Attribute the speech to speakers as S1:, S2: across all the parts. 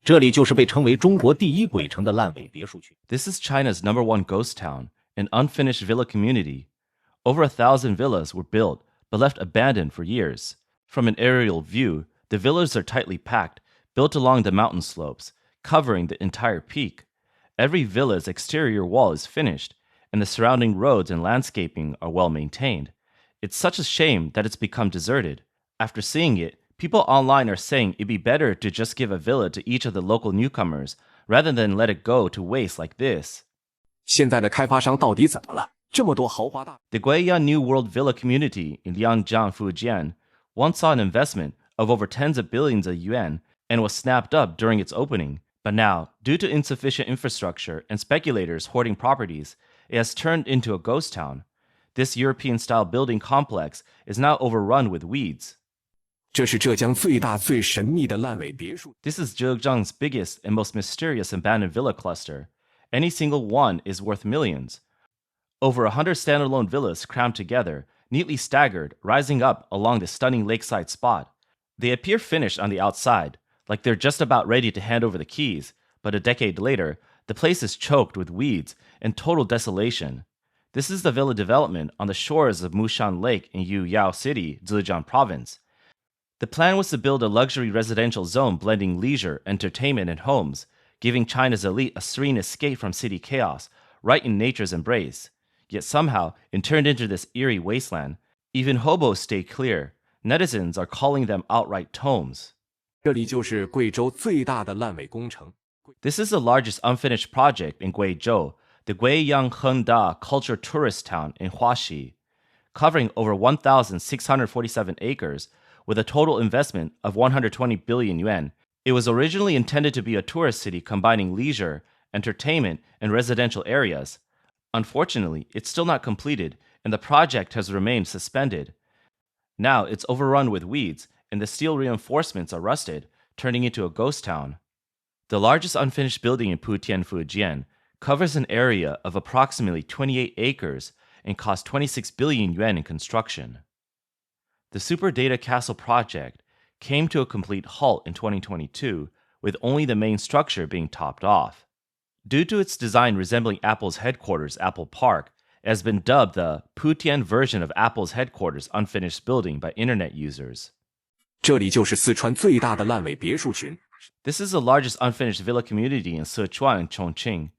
S1: 这里就是被称为中国第一鬼城的烂尾别墅群。
S2: This is China's #1 ghost town, an unfinished villa community. Over 1,000 villas were built, but left abandoned for years. From an aerial view, the villas are tightly packed, built along the mountain slopes, covering the entire peak. Every villa's exterior wall is finished, and the surrounding roads and landscaping are well maintained. It's such a shame that it's become deserted. After seeing it, people online are saying it'd be better to just give a villa to each of the local newcomers, rather than let it go to waste like this.
S3: 现在的开发商到底怎么了？这么多豪华大
S2: The Guiyang New World Villa community in Liangjiang, Fujian, once saw an investment of over tens of billions of yuan and was snapped up during its opening. But now, due to insufficient infrastructure and speculators hoarding properties, it has turned into a ghost town. This European-style building complex is now overrun with weeds.
S3: 这是浙江最大最神秘的烂尾别墅。
S2: This is Zhejiang's biggest and most mysterious abandoned villa cluster. Any single one is worth millions. Over 100 standalone villas crammed together, neatly staggered, rising up along the stunning lakeside spot. They appear finished on the outside, like they're just about ready to hand over the keys, but a decade later, the place is choked with weeds and total desolation. This is the villa development on the shores of Mushan Lake in Yuyao City, Zhejiang Province. The plan was to build a luxury residential zone blending leisure, entertainment, and homes, giving China's elite a serene escape from city chaos, right in nature's embrace. Yet somehow, it turned into this eerie wasteland. Even hobos stay clear. Netizens are calling them outright tombs.
S3: 这里就是贵州最大的烂尾工程。
S2: This is the largest unfinished project in Guizhou, the Guiyang Hengda Culture Tourist Town in Huaxi. Covering over 1,647 acres, with a total investment of 120 billion yuan, it was originally intended to be a tourist city combining leisure, entertainment, and residential areas. Unfortunately, it's still not completed, and the project has remained suspended. Now it's overrun with weeds, and the steel reinforcements are rusted, turning into a ghost town. The largest unfinished building in Putian, Fujian, covers an area of approximately 28 acres and cost 26 billion yuan in construction. The Super Data Castle project came to a complete halt in 2022, with only the main structure being topped off. Due to its design resembling Apple's headquarters, Apple Park, it has been dubbed the Putian version of Apple's headquarters unfinished building by internet users.
S3: 这里就是四川最大的烂尾别墅群。
S2: This is the largest unfinished villa community in Sichuan and Chongqing.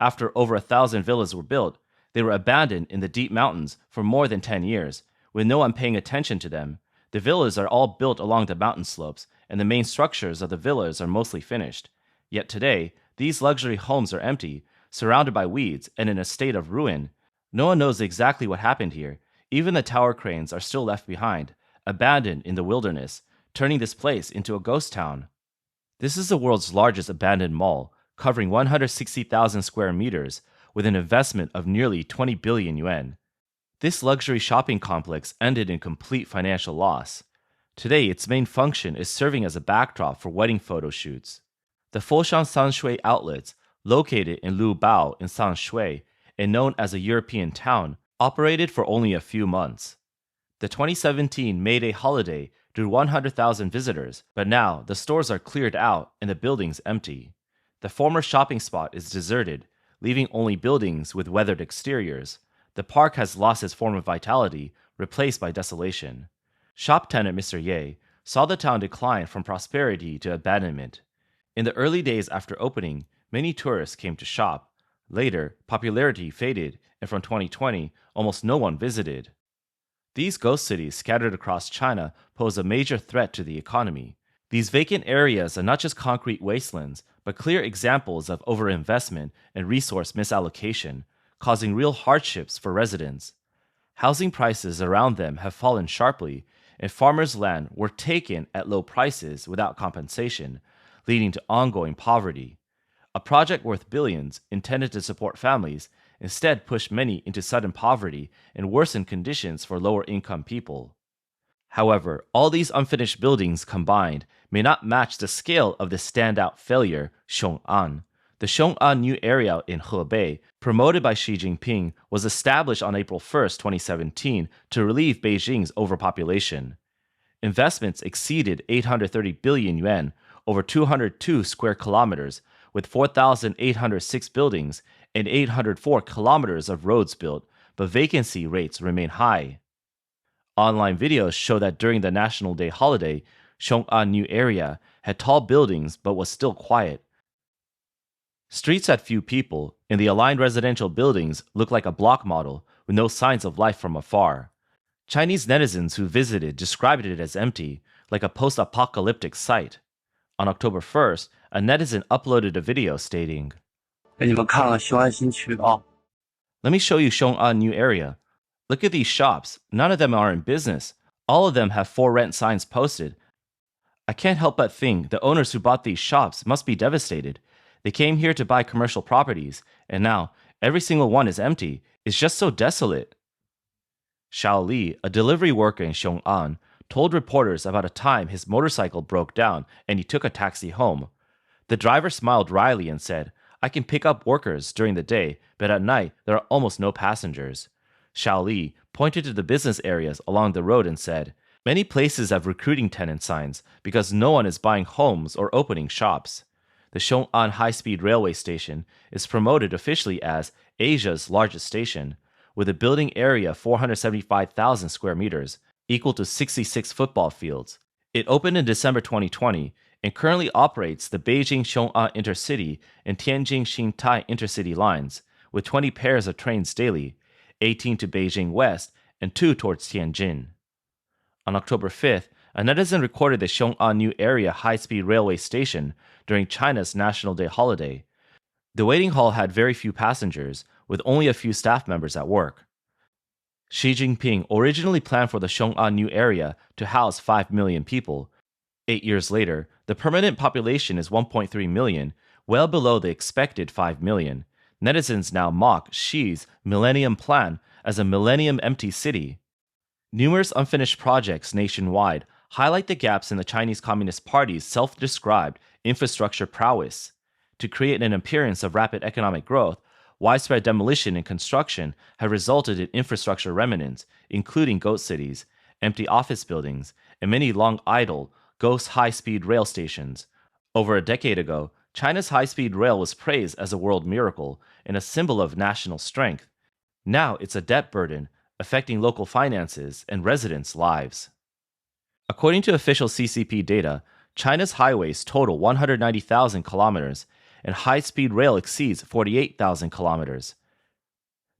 S2: After over 1,000 villas were built, they were abandoned in the deep mountains for more than 10 years, with no one paying attention to them. The villas are all built along the mountain slopes, and the main structures of the villas are mostly finished. Yet today, these luxury homes are empty, surrounded by weeds, and in a state of ruin. No one knows exactly what happened here. Even the tower cranes are still left behind, abandoned in the wilderness, turning this place into a ghost town. This is the world's largest abandoned mall, covering 160,000 square meters, with an investment of nearly 20 billion yuan. This luxury shopping complex ended in complete financial loss. Today, its main function is serving as a backdrop for wedding photo shoots. The Foshan Sanshui outlets, located in Lubao in Sanshui and known as a European town, operated for only a few months. The 2017 May Day holiday drew 100,000 visitors, but now the stores are cleared out and the buildings empty. The former shopping spot is deserted, leaving only buildings with weathered exteriors. The park has lost its form of vitality, replaced by desolation. Shop tenant Mr. Ye saw the town decline from prosperity to abandonment. In the early days after opening, many tourists came to shop. Later, popularity faded, and from 2020, almost no one visited. These ghost cities scattered across China pose a major threat to the economy. These vacant areas are not just concrete wastelands, but clear examples of overinvestment and resource misallocation, causing real hardships for residents. Housing prices around them have fallen sharply, and farmers' land were taken at low prices without compensation, leading to ongoing poverty. A project worth billions, intended to support families, instead pushed many into sudden poverty and worsened conditions for lower-income people. However, all these unfinished buildings combined may not match the scale of this standout failure, Xiong'an. The Xiong'an New Area in Hebei, promoted by Xi Jinping, was established on April 1, 2017, to relieve Beijing's overpopulation. Investments exceeded 830 billion yuan, over 202 square kilometers, with 4,806 buildings and 804 kilometers of roads built, but vacancy rates remain high. Online videos show that during the National Day holiday, Xiong'an New Area had tall buildings but was still quiet. Streets had few people, and the aligned residential buildings looked like a block model with no signs of life from afar. Chinese netizens who visited described it as empty, like a post-apocalyptic site. On October 1st, a netizen uploaded a video stating,
S4: 给你们看了雄安新区啊。
S2: "Let me show you Xiong'an New Area. Look at these shops. None of them are in business. All of them have for rent signs posted. I can't help but think the owners who bought these shops must be devastated. They came here to buy commercial properties, and now every single one is empty. It's just so desolate." Xiao Li, a delivery worker in Xiong'an, told reporters about a time his motorcycle broke down and he took a taxi home. The driver smiled wryly and said, "I can pick up workers during the day, but at night there are almost no passengers." Xiao Li pointed to the business areas along the road and said, "Many places have recruiting tenant signs because no one is buying homes or opening shops." The Xiong'an High-Speed Railway Station is promoted officially as Asia's largest station, with a building area of 475,000 square meters, equal to 66 football fields. It opened in December 2020 and currently operates the Beijing-Xiong'an Intercity and Tianjin-Xintai Intercity lines, with 20 pairs of trains daily, 18 to Beijing West and 2 towards Tianjin. On October 5th, a netizen recorded the Xiong'an New Area high-speed railway station during China's National Day holiday. The waiting hall had very few passengers, with only a few staff members at work. Xi Jinping originally planned for the Xiong'an New Area to house 5 million people. 8 years later, the permanent population is 1.3 million, well below the expected 5 million. Netizens now mock Xi's Millennium Plan as a Millennium Empty City. Numerous unfinished projects nationwide highlight the gaps in the Chinese Communist Party's self-described infrastructure prowess. To create an appearance of rapid economic growth, widespread demolition and construction have resulted in infrastructure remnants, including ghost cities, empty office buildings, and many long idle, ghost high-speed rail stations. Over a decade ago, China's high-speed rail was praised as a world miracle and a symbol of national strength. Now it's a debt burden, affecting local finances and residents' lives. According to official CCP data, China's highways total 190,000 kilometers, and high-speed rail exceeds 48,000 kilometers.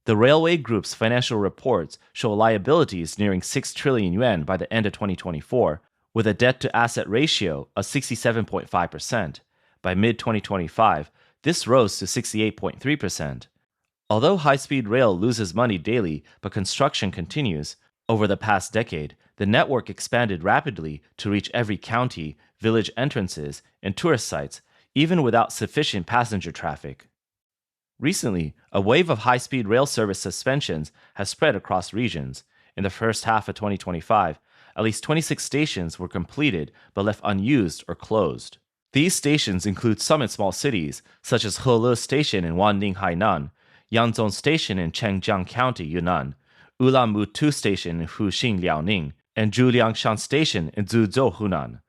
S2: The railway group's financial reports show liabilities nearing 6 trillion yuan by the end of 2024, with a debt-to-asset ratio of 67.5%. By mid-2025, this rose to 68.3%. Although high-speed rail loses money daily but construction continues, over the past decade, the network expanded rapidly to reach every county, village entrances, and tourist sites, even without sufficient passenger traffic. Recently, a wave of high-speed rail service suspensions has spread across regions. In the first half of 2025, at least 26 stations were completed but left unused or closed. These stations include some in small cities, such as Hele Station in Wanning, Hainan, Yangzhong Station in Chengjiang County, Yunnan, Ulanmutu Station in Fuxing, Liaoning, and Zhuliangshan Station in Zhuzhou, Hunan.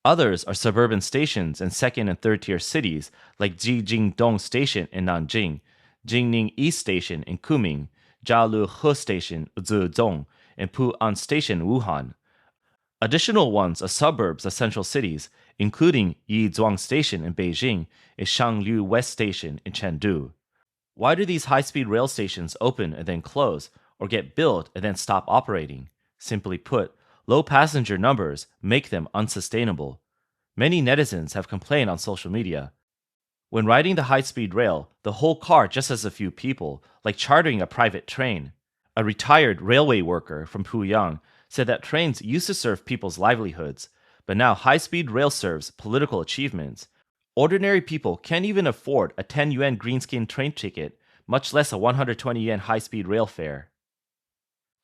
S2: Others are suburban stations in second and third tier cities like Jijingdong Station in Nanjing, Jingning East Station in Kunming, Jialuhe Station Zhezhong, and Pu'an Station Wuhan. Additional ones are suburbs of central cities, including Yizhuang Station in Beijing and Shanglu West Station in Chengdu. Why do these high-speed rail stations open and then close, or get built and then stop operating? Simply put, low passenger numbers make them unsustainable. Many netizens have complained on social media. When riding the high-speed rail, the whole car just has a few people, like chartering a private train. A retired railway worker from Puyang said that trains used to serve people's livelihoods, but now high-speed rail serves political achievements. Ordinary people can't even afford a 10 yuan greenskin train ticket, much less a 120 yuan high-speed rail fare.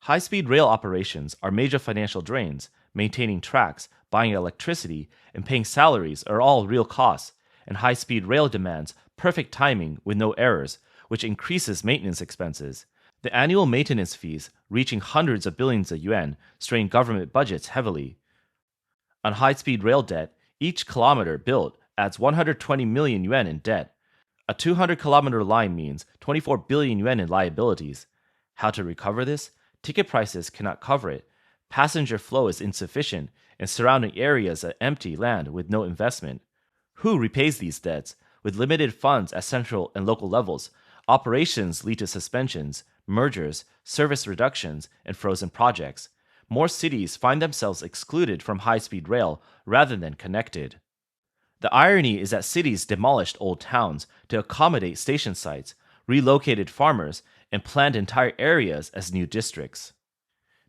S2: High-speed rail operations are major financial drains. Maintaining tracks, buying electricity, and paying salaries are all real costs, and high-speed rail demands perfect timing with no errors, which increases maintenance expenses. The annual maintenance fees, reaching hundreds of billions of yuan, strain government budgets heavily. On high-speed rail debt, Each kilometer built adds 120 million yuan in debt. A 200-kilometer line means 24 billion yuan in liabilities. How to recover this? Ticket prices cannot cover it. Passenger flow is insufficient, and surrounding areas are empty land with no investment. Who repays these debts? With limited funds at central and local levels, operations lead to suspensions, mergers, service reductions, and frozen projects. More cities find themselves excluded from high-speed rail rather than connected. The irony is that cities demolished old towns to accommodate station sites, relocated farmers, and planned entire areas as new districts.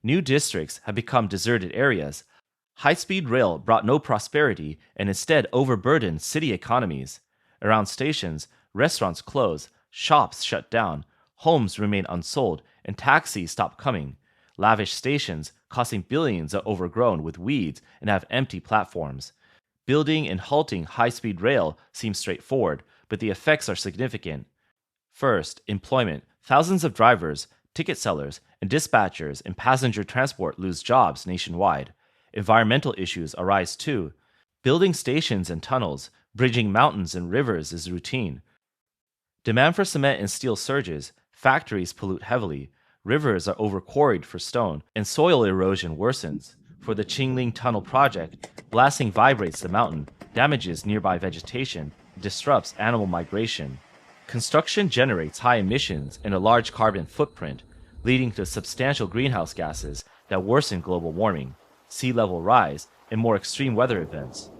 S2: New districts have become deserted areas. High-speed rail brought no prosperity and instead overburdened city economies. Around stations, restaurants close, shops shut down, homes remain unsold, and taxis stop coming. Lavish stations, costing billions, are overgrown with weeds and have empty platforms. Building and halting high-speed rail seems straightforward, but the effects are significant. First, employment. Thousands of drivers, ticket sellers, and dispatchers in passenger transport lose jobs nationwide. Environmental issues arise too. Building stations and tunnels, bridging mountains and rivers is routine. Demand for cement and steel surges, factories pollute heavily, rivers are over-quarried for stone, and soil erosion worsens. For the Qingling Tunnel project, blasting vibrates the mountain, damages nearby vegetation, and disrupts animal migration. Construction generates high emissions and a large carbon footprint, leading to substantial greenhouse gases that worsen global warming, sea level rise, and more extreme weather events.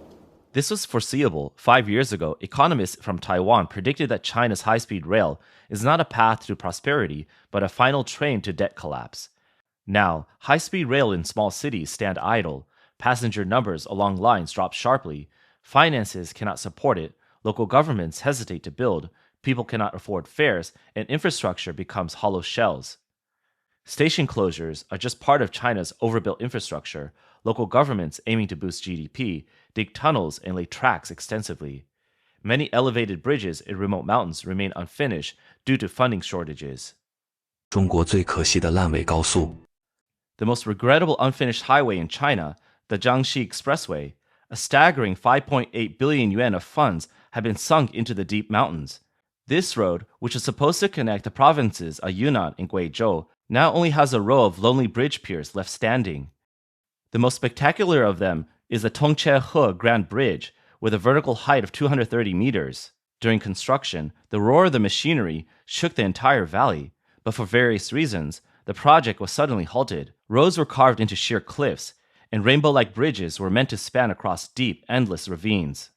S2: This was foreseeable. 5 years ago, economists from Taiwan predicted that China's high-speed rail is not a path to prosperity, but a final train to debt collapse. Now, high-speed rail in small cities stand idle, passenger numbers along lines drop sharply, finances cannot support it, local governments hesitate to build, people cannot afford fares, and infrastructure becomes hollow shells. Station closures are just part of China's overbuilt infrastructure. Local governments aiming to boost GDP dig tunnels and lay tracks extensively. Many elevated bridges in remote mountains remain unfinished due to funding shortages.
S3: 中国最可惜的烂尾高速。
S2: The most regrettable unfinished highway in China, the Jiangxi Expressway, a staggering 5.8 billion yuan of funds have been sunk into the deep mountains. This road, which is supposed to connect the provinces of Yunnan and Guizhou, now only has a row of lonely bridge piers left standing. The most spectacular of them is the Tongche-He Grand Bridge, with a vertical height of 230 meters. During construction, the roar of the machinery shook the entire valley, but for various reasons, the project was suddenly halted. Roads were carved into sheer cliffs, and rainbow-like bridges were meant to span across deep, endless ravines.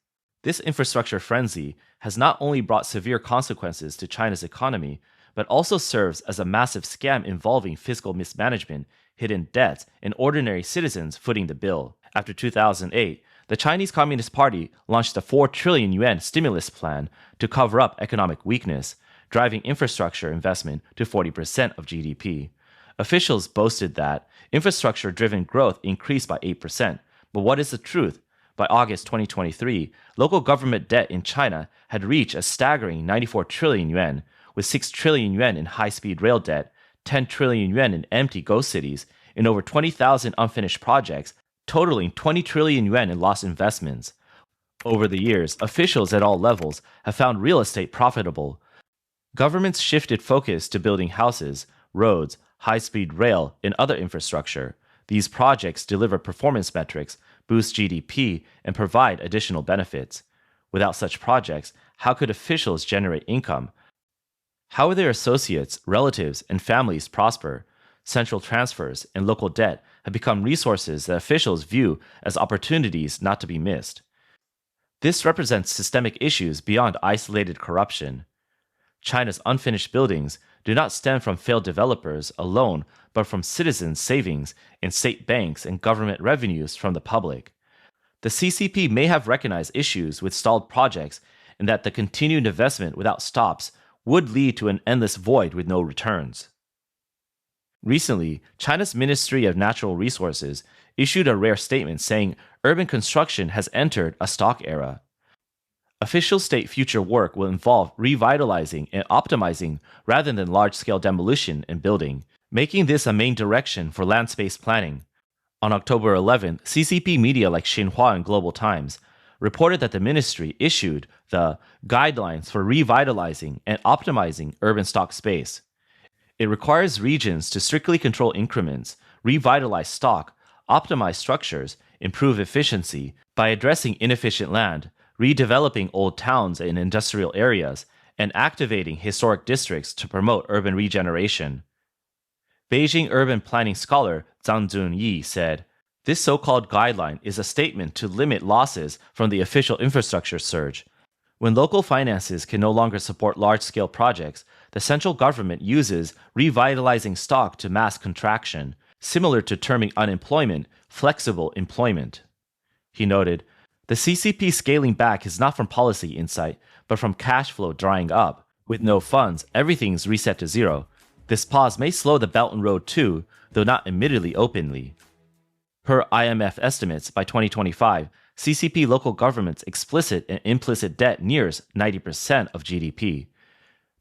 S2: This infrastructure frenzy has not only brought severe consequences to China's economy, but also serves as a massive scam involving fiscal mismanagement, hidden debts, and ordinary citizens footing the bill. After 2008, the Chinese Communist Party launched a 4 trillion yuan stimulus plan to cover up economic weakness, driving infrastructure investment to 40% of GDP. Officials boasted that infrastructure-driven growth increased by 8%, but what is the truth? By August 2023, local government debt in China had reached a staggering 94 trillion yuan, with 6 trillion yuan in high-speed rail debt, 10 trillion yuan in empty ghost cities, and over 20,000 unfinished projects, totaling 20 trillion yuan in lost investments. Over the years, officials at all levels have found real estate profitable. Governments shifted focus to building houses, roads, high-speed rail, and other infrastructure. These projects deliver performance metrics, boost GDP, and provide additional benefits. Without such projects, how could officials generate income? How would their associates, relatives, and families prosper? Central transfers and local debt have become resources that officials view as opportunities not to be missed. This represents systemic issues beyond isolated corruption. China's unfinished buildings do not stem from failed developers alone, but from citizens' savings in state banks and government revenues from the public. The CCP may have recognized issues with stalled projects and that the continued investment without stops would lead to an endless void with no returns. Recently, China's Ministry of Natural Resources issued a rare statement saying urban construction has entered a stock era. Official state future work will involve revitalizing and optimizing rather than large-scale demolition and building, making this a main direction for land space planning. On October 11th, CCP media like Xinhua and Global Times reported that the ministry issued the Guidelines for Revitalizing and Optimizing Urban Stock Space. It requires regions to strictly control increments, revitalize stock, optimize structures, improve efficiency by addressing inefficient land, redeveloping old towns and industrial areas, and activating historic districts to promote urban regeneration. Beijing urban planning scholar Zhang Zunyi said, "This so-called guideline is a statement to limit losses from the official infrastructure surge. When local finances can no longer support large-scale projects, the central government uses revitalizing stock to mask contraction, similar to terming unemployment flexible employment." He noted, "The CCP scaling back is not from policy insight, but from cash flow drying up. With no funds, everything's reset to zero. This pause may slow the Belt and Road too, though not admittedly openly." Per IMF estimates, by 2025, CCP local governments' explicit and implicit debt nears 90% of GDP.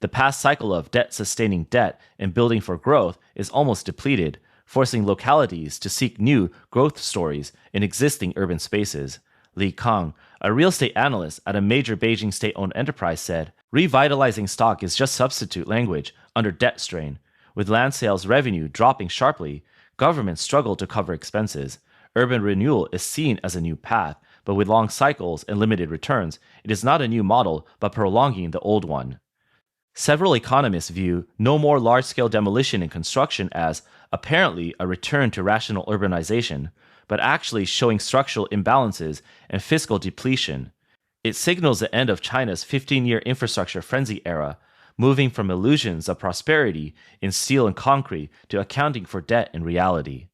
S2: The past cycle of debt-sustaining debt and building for growth is almost depleted, forcing localities to seek new growth stories in existing urban spaces. Li Kang, a real estate analyst at a major Beijing state-owned enterprise, said, "Revitalizing stock is just substitute language under debt strain. With land sales revenue dropping sharply, governments struggle to cover expenses. Urban renewal is seen as a new path, but with long cycles and limited returns, it is not a new model but prolonging the old one." Several economists view no more large-scale demolition and construction as apparently a return to rational urbanization, but actually showing structural imbalances and fiscal depletion. It signals the end of China's 15-year infrastructure frenzy era, moving from illusions of prosperity in steel and concrete to accounting for debt in reality.